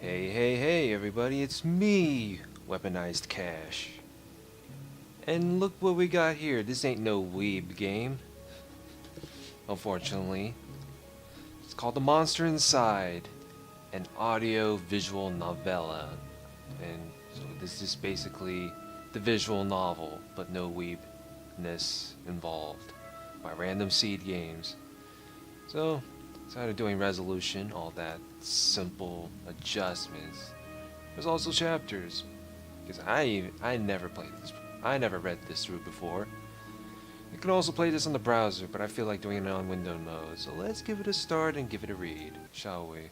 Hey, everybody, it's me, Weaponized Cash. And look what we got here. This ain't no weeb game, unfortunately. It's called The Monster Inside, an audio-visual novella. And so this is basically the visual novel, but no weebness involved, by Random Seed Games. So, instead of doing resolution, all that simple adjustments, there's also chapters. Because I never played this. I never read this through before. You can also play this on the browser, but I feel like doing it on window mode. So let's give it a start and give it a read, shall we?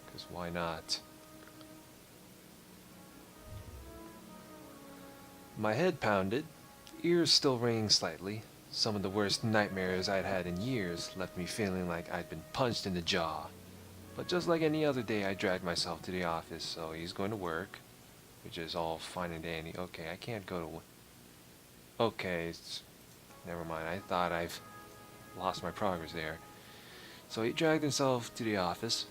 Because why not? My head pounded, ears still ringing slightly. Some of the worst nightmares I'd had in years left me feeling like I'd been punched in the jaw. But just like any other day, I dragged myself to the office, so he's going to work, which is all fine and dandy. Okay, I can't go to... Okay, never mind. I thought I've lost my progress there. So he dragged himself to the office.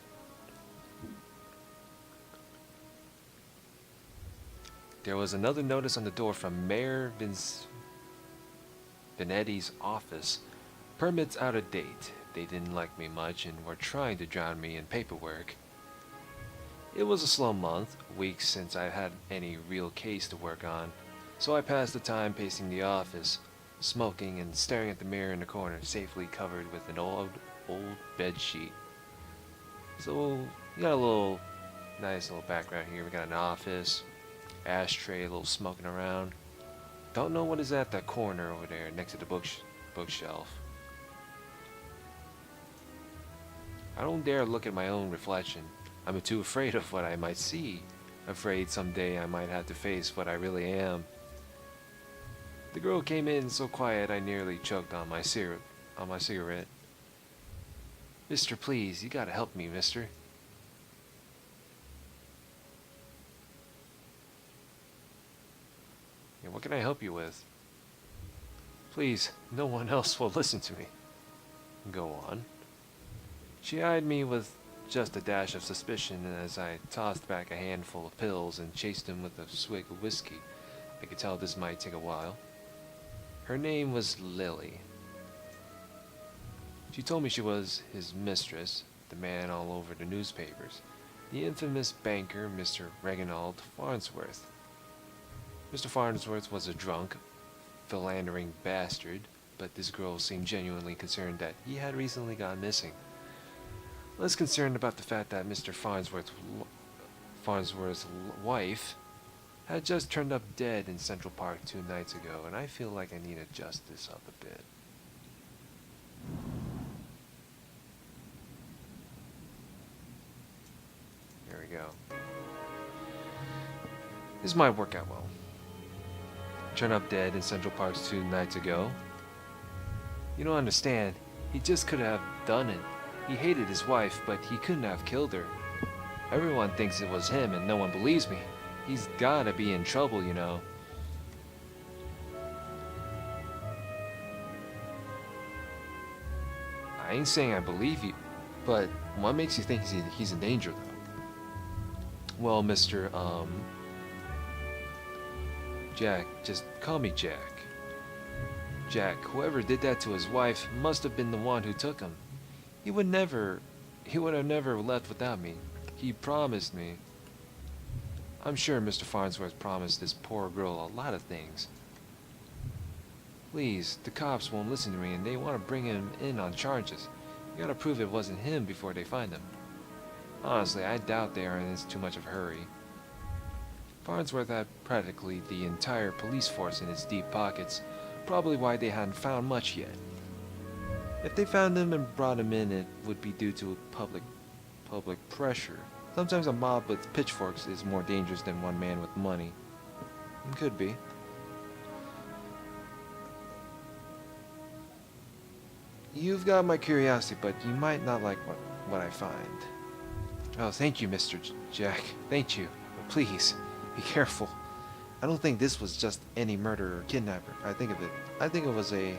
There was another notice on the door from Mayor Benetti's office. Permits out of date. They didn't like me much and were trying to drown me in paperwork. It was a slow month, weeks since I had any real case to work on, so I passed the time pacing the office, smoking and staring at the mirror in the corner, safely covered with an old bed sheet. So, we got a nice little background here. We got an office, ashtray, a little smoking around. Don't know what is at that corner over there next to the bookshelf. I don't dare look at my own reflection. I'm too afraid of what I might see. Afraid someday I might have to face what I really am. The girl came in so quiet I nearly choked on my cigarette. Mister, please, you gotta help me, mister. Yeah, what can I help you with? Please, no one else will listen to me. Go on. She eyed me with just a dash of suspicion as I tossed back a handful of pills and chased him with a swig of whiskey. I could tell this might take a while. Her name was Lily. She told me she was his mistress, the man all over the newspapers, the infamous banker, Mr. Reginald Farnsworth. Mr. Farnsworth was a drunk, philandering bastard, but this girl seemed genuinely concerned that he had recently gone missing. Less concerned about the fact that Mr. Farnsworth's wife had just turned up dead in Central Park 2 nights ago, and I feel like I need to adjust this up a bit. There we go. This might work out well. Turned up dead in Central Park 2 nights ago. You don't understand. He just could have done it. He hated his wife, but he couldn't have killed her. Everyone thinks it was him, and no one believes me. He's gotta be in trouble, you know. I ain't saying I believe you, but what makes you think he's in danger, though? Well, Jack, just call me Jack. Jack, whoever did that to his wife must have been the one who took him. He would have never left without me. He promised me. I'm sure Mr. Farnsworth promised this poor girl a lot of things. Please, the cops won't listen to me and they want to bring him in on charges. You gotta prove it wasn't him before they find him. Honestly, I doubt they are in too much of a hurry. Farnsworth had practically the entire police force in his deep pockets, probably why they hadn't found much yet. If they found him and brought him in, it would be due to public pressure. Sometimes a mob with pitchforks is more dangerous than one man with money. It could be. You've got my curiosity, but you might not like what I find. Oh, thank you, Mr. Jack. Thank you. But please, be careful. I don't think this was just any murder or kidnapper. I think it was a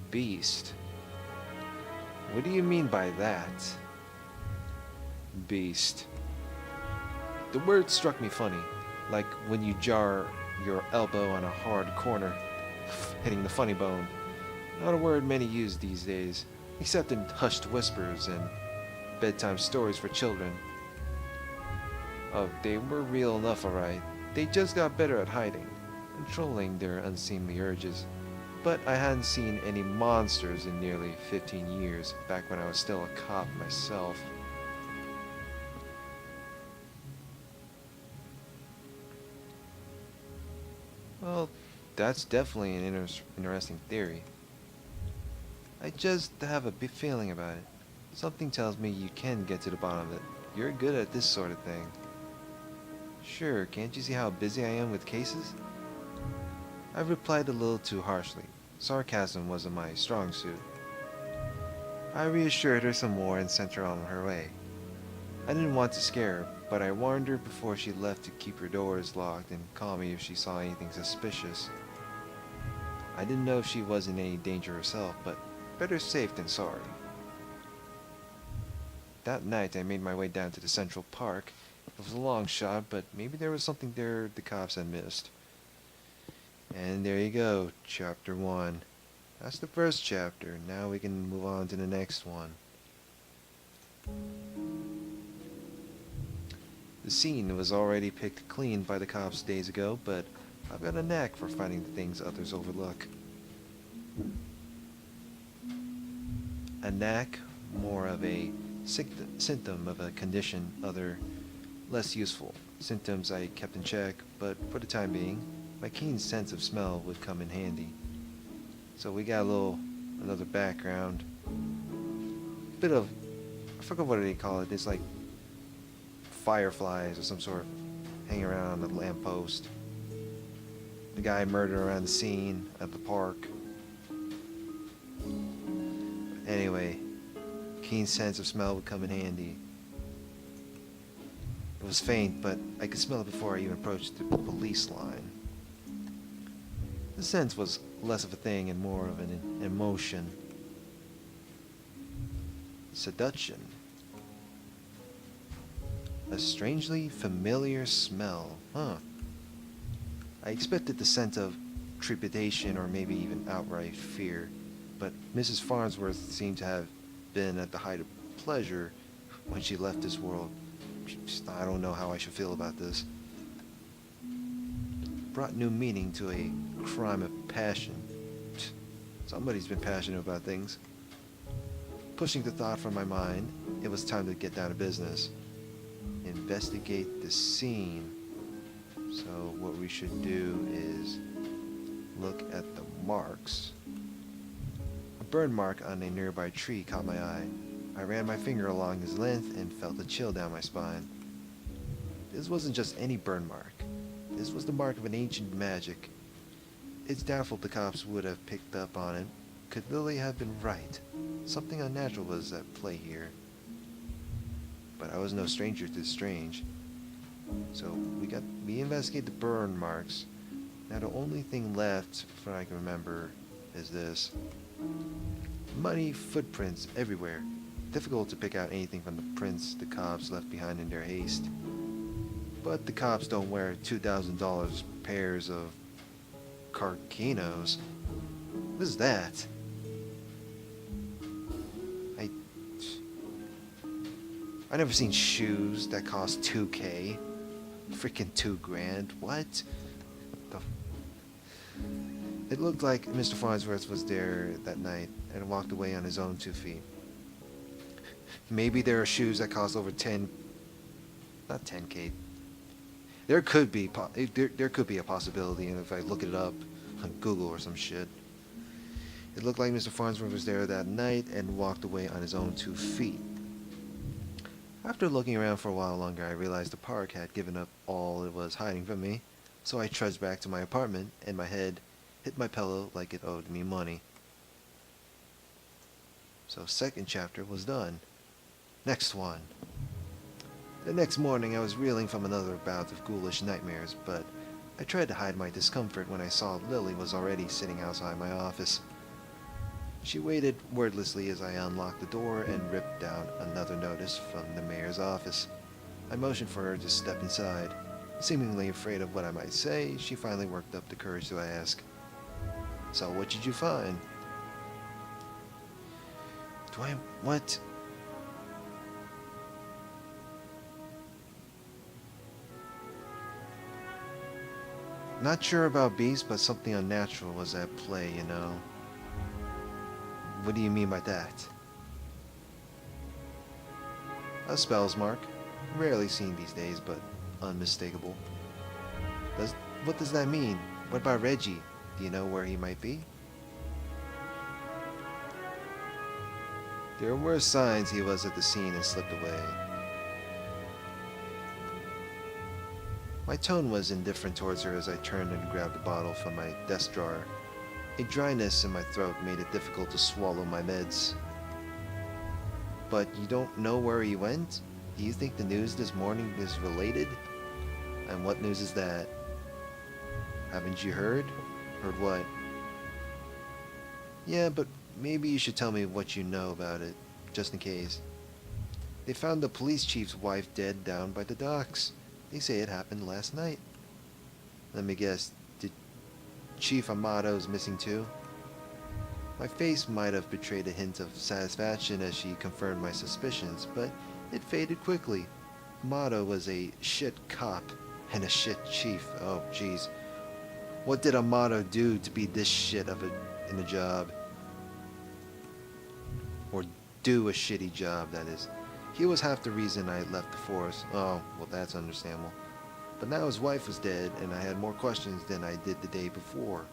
beast. What do you mean by that? Beast. The word struck me funny, like when you jar your elbow on a hard corner, hitting the funny bone. Not a word many use these days, except in hushed whispers and bedtime stories for children. Oh, they were real enough, alright. They just got better at hiding, controlling their unseemly urges. But I hadn't seen any monsters in nearly 15 years, back when I was still a cop myself. Well, that's definitely an interesting theory. I just have a big feeling about it. Something tells me you can get to the bottom of it. You're good at this sort of thing. Sure, can't you see how busy I am with cases? I replied a little too harshly. Sarcasm wasn't my strong suit. I reassured her some more and sent her on her way. I didn't want to scare her, but I warned her before she left to keep her doors locked and call me if she saw anything suspicious. I didn't know if she was in any danger herself, but better safe than sorry. That night I made my way down to the Central Park. It was a long shot, but maybe there was something there the cops had missed. And there you go, chapter 1. That's the first chapter. Now we can move on to the next one. The scene was already picked clean by the cops days ago, but I've got a knack for finding the things others overlook. A knack, more of a symptom of a condition, other, less useful. Symptoms I kept in check, but for the time being, my keen sense of smell would come in handy. So we got another background. Bit of, I forgot what they call it. It's like fireflies or some sort hanging around on the lamppost. The guy murdered around the scene at the park. Anyway, keen sense of smell would come in handy. It was faint, but I could smell it before I even approached the police line. The sense was less of a thing and more of an emotion. Seduction. A strangely familiar smell, huh? I expected the scent of trepidation or maybe even outright fear, but Mrs. Farnsworth seemed to have been at the height of pleasure when she left this world. I don't know how I should feel about this. Brought new meaning to a crime of passion. Somebody's been passionate about things. Pushing the thought from my mind, it was time to get down to business. Investigate the scene. So what we should do is look at the marks. A burn mark on a nearby tree caught my eye. I ran my finger along his length and felt a chill down my spine. This wasn't just any burn mark. This was the mark of an ancient magic. It's doubtful the cops would have picked up on it. Could Lily have been right? Something unnatural was at play here. But I was no stranger to the strange. So we investigate the burn marks. Now the only thing left, from what I can remember, is this. Muddy footprints everywhere. Difficult to pick out anything from the prints the cops left behind in their haste. But the cops don't wear $2,000 pairs of Carquinos. What is that? I never seen shoes that cost $2K. Freaking $2,000. What? It looked like Mr. Farnsworth was there that night and walked away on his own 2 feet. Maybe there are shoes that cost over not 10K. There could be a possibility, and if I look it up on Google or some shit. It looked like Mr. Farnsworth was there that night and walked away on his own 2 feet. After looking around for a while longer, I realized the park had given up all it was hiding from me, so I trudged back to my apartment, and my head hit my pillow like it owed me money. So second chapter was done. Next one. The next morning I was reeling from another bout of ghoulish nightmares, but I tried to hide my discomfort when I saw Lily was already sitting outside my office. She waited wordlessly as I unlocked the door and ripped out another notice from the mayor's office. I motioned for her to step inside. Seemingly afraid of what I might say, she finally worked up the courage to ask, "So what did you find?" What? Not sure about beasts, but something unnatural was at play, you know. What do you mean by that? A spell's mark. Rarely seen these days, but unmistakable. Does what does that mean? What about Reggie? Do you know where he might be? There were signs he was at the scene and slipped away. My tone was indifferent towards her as I turned and grabbed a bottle from my desk drawer. A dryness in my throat made it difficult to swallow my meds. But you don't know where he went? Do you think the news this morning is related? And what news is that? Haven't you heard? Heard what? Yeah, but maybe you should tell me what you know about it, just in case. They found the police chief's wife dead down by the docks. They say it happened last night. Let me guess, did Chief Amato's missing too? My face might have betrayed a hint of satisfaction as she confirmed my suspicions, but it faded quickly. Amato was a shit cop and a shit chief. Oh, jeez. What did Amato do to be this shit in a job? Or do a shitty job, that is. He was half the reason I left the force. Oh, well, that's understandable. But now his wife was dead, and I had more questions than I did the day before.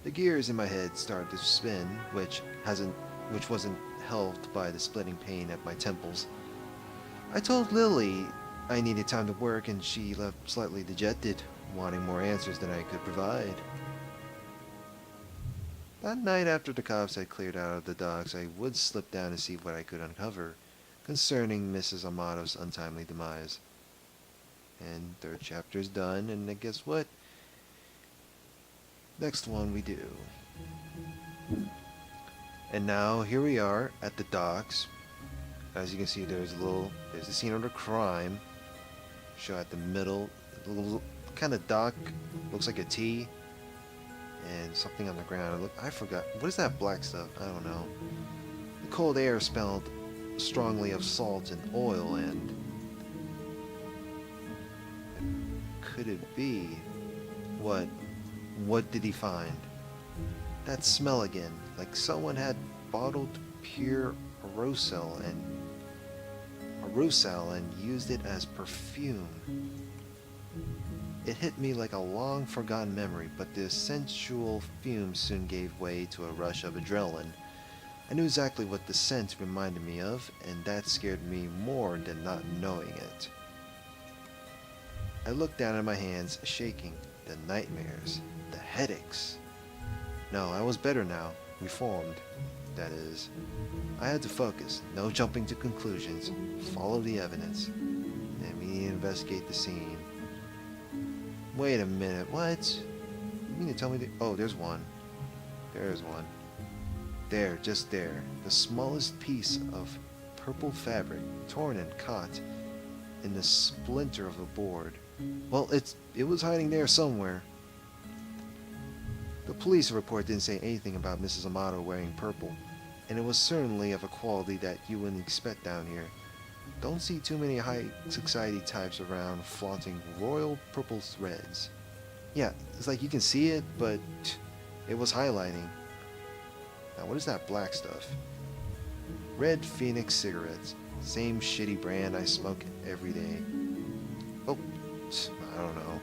The gears in my head started to spin, which wasn't helped by the splitting pain at my temples. I told Lily I needed time to work, and she left slightly dejected, wanting more answers than I could provide. That night after the cops had cleared out of the docks, I would slip down and see what I could uncover concerning Mrs. Amato's untimely demise. And third chapter is done, and I guess what? Next one we do. And now here we are at the docks. As you can see, there's the scene of the crime. Show at the middle, a little kind of dock, looks like a T, and something on the ground. I forgot. What is that black stuff? I don't know. The cold air smelled strongly of salt and oil, and could it be? What did he find? That smell again, like someone had bottled pure aerosol and used it as perfume. It hit me like a long forgotten memory, but the sensual fumes soon gave way to a rush of adrenaline. I knew exactly what the scent reminded me of, and that scared me more than not knowing it. I looked down at my hands, shaking. The nightmares, the headaches. No, I was better now, reformed, that is. I had to focus, no jumping to conclusions, follow the evidence, and immediately investigate the scene. Wait a minute, what? You mean to tell me oh, there's one. There's one. There, just there, the smallest piece of purple fabric, torn and caught in the splinter of a board. Well, it was hiding there somewhere. The police report didn't say anything about Mrs. Amato wearing purple, and it was certainly of a quality that you wouldn't expect down here. Don't see too many high society types around flaunting royal purple threads. Yeah, it's like you can see it, but it was highlighting. Now, what is that black stuff? Red Phoenix cigarettes. Same shitty brand I smoke every day. Oh, I don't know.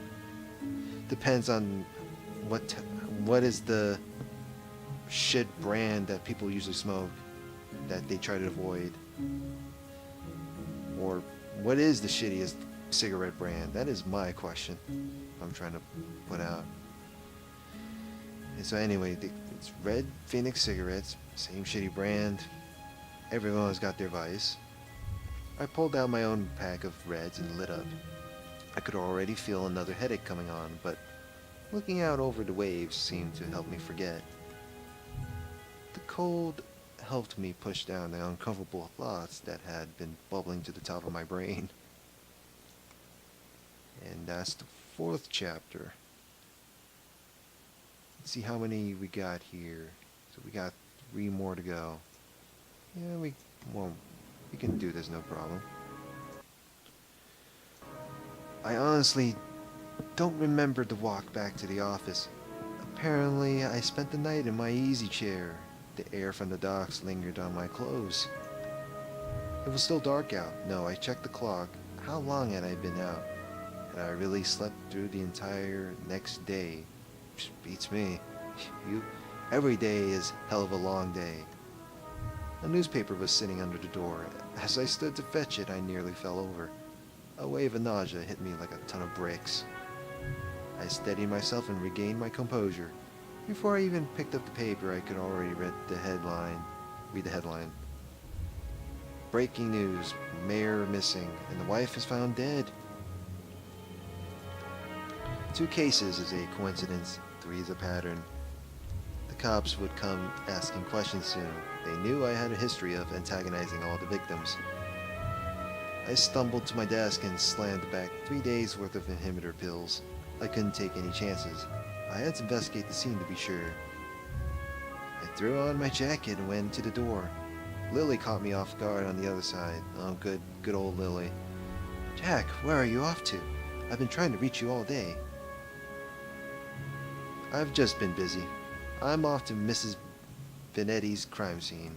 Depends on what is the shit brand that people usually smoke that they try to avoid. Or what is the shittiest cigarette brand? That is my question I'm trying to put out. And so anyway, it's Red Phoenix cigarettes, same shitty brand. Everyone's got their vice. I pulled out my own pack of Reds and lit up. I could already feel another headache coming on, but looking out over the waves seemed to help me forget. The cold helped me push down the uncomfortable thoughts that had been bubbling to the top of my brain. And that's the fourth chapter. Let's see how many we got here. So we got 3 more to go. Yeah, we can do this, no problem. I honestly don't remember the walk back to the office. Apparently, I spent the night in my easy chair. The air from the docks lingered on my clothes. It was still dark out. No, I checked the clock. How long had I been out? Had I really slept through the entire next day? Beats me. Every day is hell of a long day. A newspaper was sitting under the door. As I stood to fetch it, I nearly fell over. A wave of nausea hit me like a ton of bricks. I steadied myself and regained my composure. Before I even picked up the paper, I could already read the headline. Breaking news, mayor missing, and the wife is found dead. 2 cases is a coincidence, 3 is a pattern. The cops would come asking questions soon. They knew I had a history of antagonizing all the victims. I stumbled to my desk and slammed back 3 days worth of inhibitor pills. I couldn't take any chances. I had to investigate the scene to be sure. I threw on my jacket and went to the door. Lily caught me off guard on the other side. Oh, good old Lily. Jack, where are you off to? I've been trying to reach you all day. I've just been busy. I'm off to Mrs. Venetti's crime scene.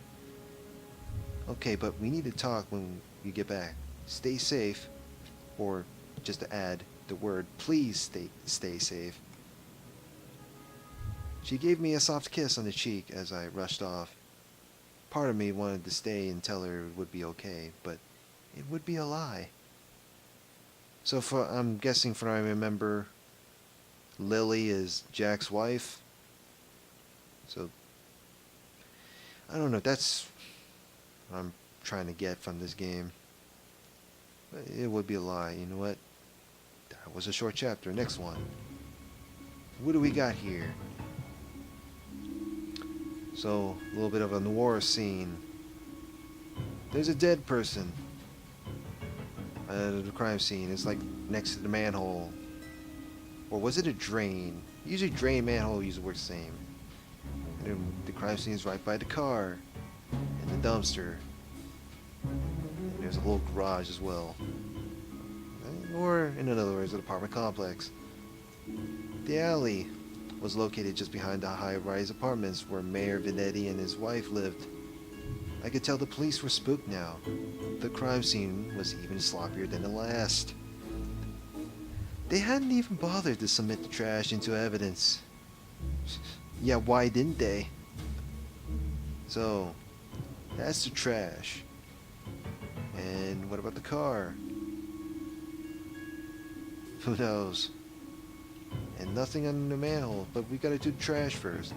Okay, but we need to talk when you get back. Stay safe. Or, just to add the word, please stay safe. She gave me a soft kiss on the cheek as I rushed off. Part of me wanted to stay and tell her it would be okay, but it would be a lie. So I'm guessing from what I remember, Lily is Jack's wife. So, I don't know, that's what I'm trying to get from this game. It would be a lie, you know what? That was a short chapter. Next one. What do we got here? So, a little bit of a noir scene. There's a dead person at the crime scene. It's like next to the manhole. Or was it a drain? Usually drain, manhole usually work the same. And then the crime scene is right by the car. And the dumpster. And there's a little garage as well. Or, in other words, an apartment complex. The alley was located just behind the high-rise apartments where Mayor Venetti and his wife lived. I could tell the police were spooked now. The crime scene was even sloppier than the last. They hadn't even bothered to submit the trash into evidence. Yeah, why didn't they? So, that's the trash. And what about the car? Who knows? And nothing on the manhole, but we gotta do the trash first.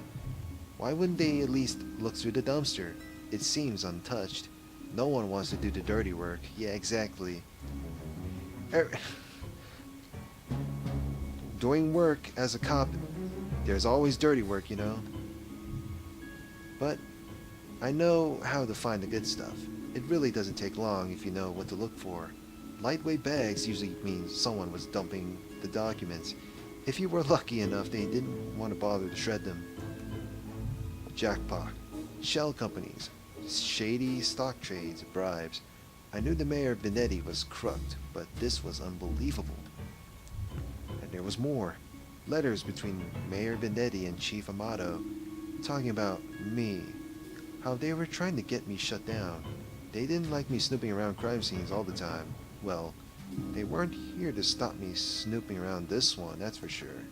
Why wouldn't they at least look through the dumpster? It seems untouched. No one wants to do the dirty work. Yeah, exactly. Doing work as a cop, there's always dirty work, you know. But I know how to find the good stuff. It really doesn't take long if you know what to look for. Lightweight bags usually means someone was dumping the documents. If you were lucky enough, they didn't want to bother to shred them. Jackpot. Shell companies. Shady stock trades, bribes. I knew the mayor Venetti was crooked, but this was unbelievable. And there was more. Letters between Mayor Venetti and Chief Amato, talking about me. How they were trying to get me shut down. They didn't like me snooping around crime scenes all the time. Well, they weren't here to stop me snooping around this one, that's for sure.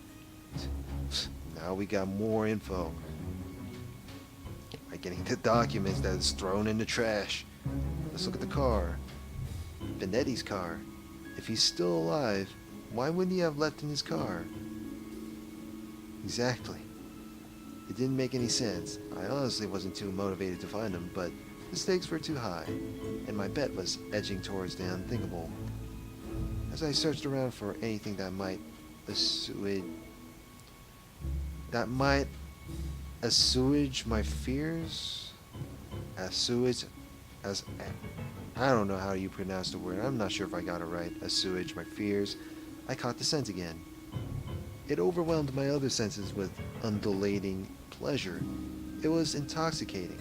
Now we got more info. By getting the documents that is thrown in the trash. Let's look at the car. Venetti's car. If he's still alive, why wouldn't he have left in his car? Exactly. It didn't make any sense. I honestly wasn't too motivated to find him, but the stakes were too high, and my bet was edging towards the unthinkable. As I searched around for anything that might assuage my fears? Assuage, as I don't know how you pronounce the word. I'm not sure if I got it right. Assuage my fears. I caught the scent again. It overwhelmed my other senses with undulating pleasure. It was intoxicating.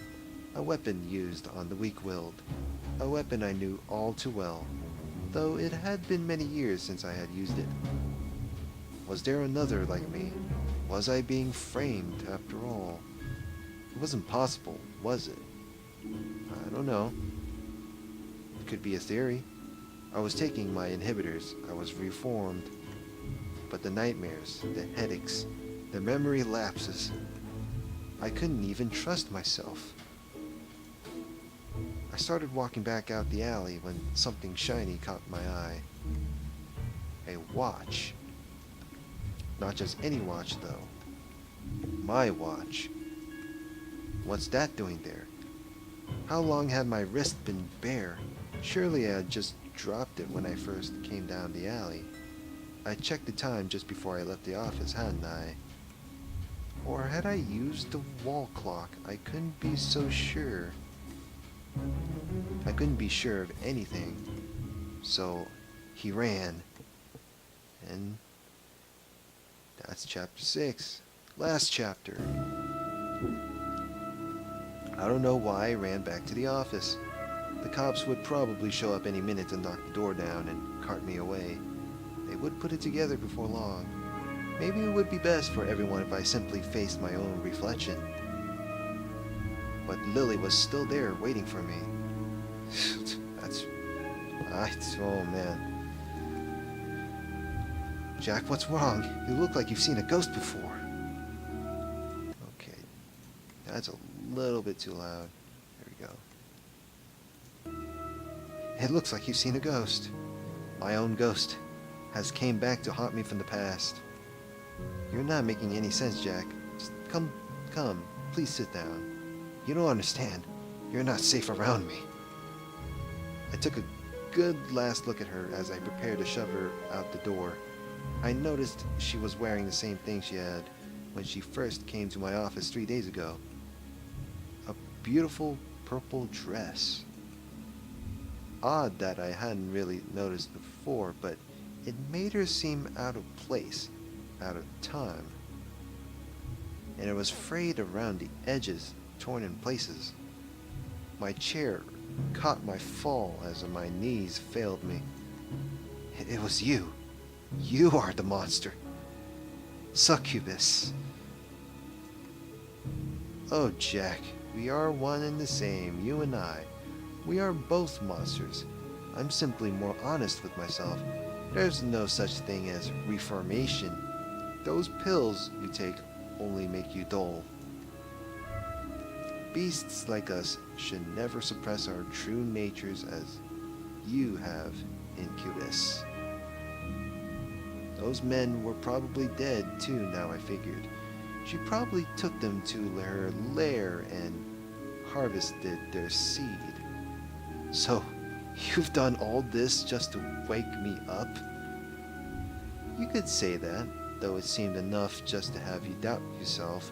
A weapon used on the weak-willed. A weapon I knew all too well, though it had been many years since I had used it. Was there another like me? Was I being framed after all? It wasn't possible, was it? I don't know. It could be a theory. I was taking my inhibitors. I was reformed. But the nightmares, the headaches, the memory lapses. I couldn't even trust myself. I started walking back out the alley when something shiny caught my eye. A watch. Not just any watch, though. My watch. What's that doing there? How long had my wrist been bare? Surely I had just dropped it when I first came down the alley. I checked the time just before I left the office, hadn't I? Or had I used the wall clock? I couldn't be so sure. I couldn't be sure of anything. So he ran. And that's chapter 6. Last chapter. I don't know why I ran back to the office. The cops would probably show up any minute to knock the door down and cart me away. They would put it together before long. Maybe it would be best for everyone if I simply faced my own reflection. But Lily was still there waiting for me. Oh man. Jack, what's wrong? You look like you've seen a ghost before. Okay. That's a little bit too loud. There we go. It looks like you've seen a ghost. My own ghost has came back to haunt me from the past. You're not making any sense, Jack. Just come, please sit down. You don't understand. You're not safe around me. I took a good last look at her as I prepared to shove her out the door. I noticed she was wearing the same thing she had when she first came to my office 3 days ago. A beautiful purple dress. Odd that I hadn't really noticed before, but it made her seem out of place, out of time. And it was frayed around the edges, torn in places. My chair caught my fall as my knees failed me. It was you. You are the monster. Succubus. Oh, Jack, we are one and the same, you and I. We are both monsters. I'm simply more honest with myself. There's no such thing as reformation. Those pills you take only make you dull. Beasts like us should never suppress our true natures as you have, Incubus. Those men were probably dead too, now I figured. She probably took them to her lair and harvested their seed. So, you've done all this just to wake me up? You could say that, though it seemed enough just to have you doubt yourself.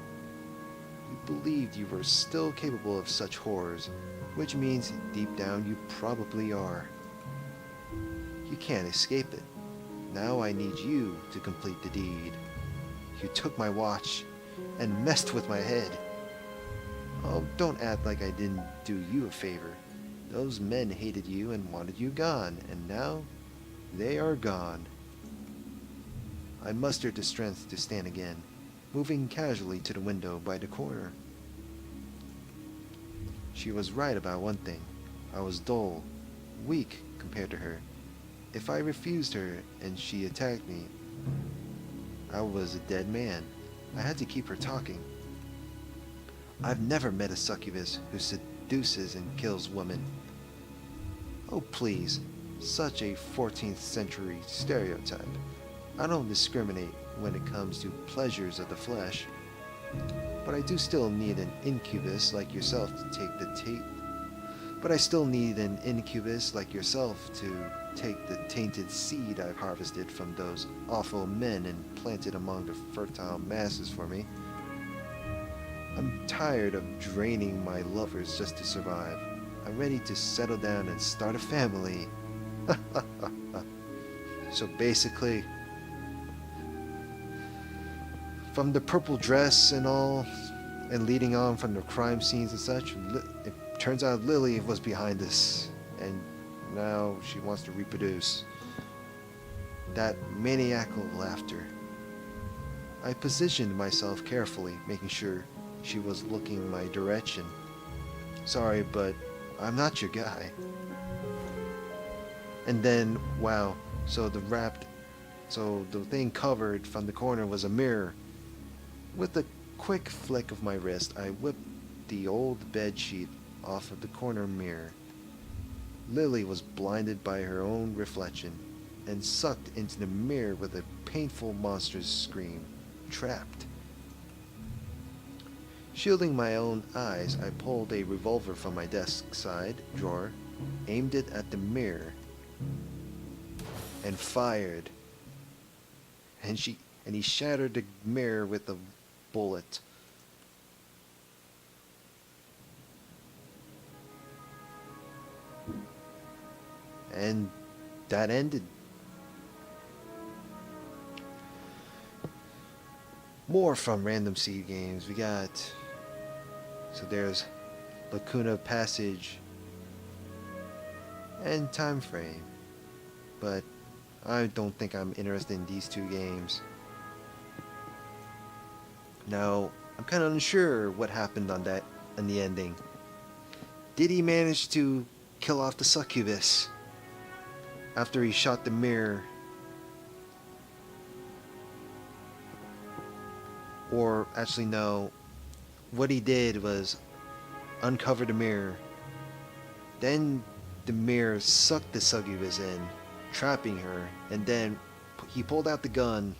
You believed you were still capable of such horrors, which means deep down you probably are. You can't escape it. Now I need you to complete the deed. You took my watch and messed with my head. Oh, don't act like I didn't do you a favor. Those men hated you and wanted you gone, and now they are gone. I mustered the strength to stand again, moving casually to the window by the corner. She was right about one thing. I was dull, weak compared to her. If I refused her and she attacked me, I was a dead man. I had to keep her talking. I've never met a succubus who seduces and kills women. Oh please, such a 14th century stereotype. I don't discriminate when it comes to pleasures of the flesh. But I do still need an incubus like yourself to take the tainted seed I've harvested from those awful men and planted among the fertile masses for me. I'm tired of draining my lovers just to survive. I'm ready to settle down and start a family. So basically, from the purple dress and all, and leading on from the crime scenes and such, it turns out Lily was behind this, and now she wants to reproduce. That maniacal laughter. I positioned myself carefully, making sure she was looking my direction. Sorry, but I'm not your guy. And then, wow, so the thing covered from the corner was a mirror. With a quick flick of my wrist, I whipped the old bed sheet off of the corner mirror. Lily was blinded by her own reflection and sucked into the mirror with a painful monstrous scream. Trapped. Shielding my own eyes, I pulled a revolver from my desk side drawer, aimed it at the mirror, and fired. And he shattered the mirror with a bullet. And that ended. More from Random Seed Games. We got, so there's Lacuna Passage and Time Frame, but I don't think I'm interested in these two games. Now, I'm kind of unsure what happened on that in the ending. Did he manage to kill off the succubus after he shot the mirror? Or actually no, what he did was uncover the mirror. Then the mirror sucked the succubus in, trapping her, and then he pulled out the gun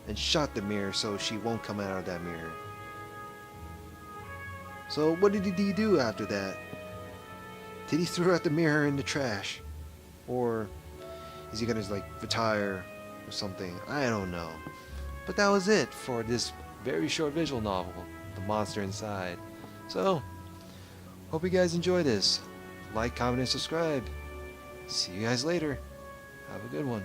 and shot the mirror so she won't come out of that mirror. So what did he do after that? Did he throw out the mirror in the trash? Or is he gonna like retire or something? I don't know. But that was it for this very short visual novel, The Monster Inside. So, hope you guys enjoy this. Like, comment, and subscribe. See you guys later. Have a good one.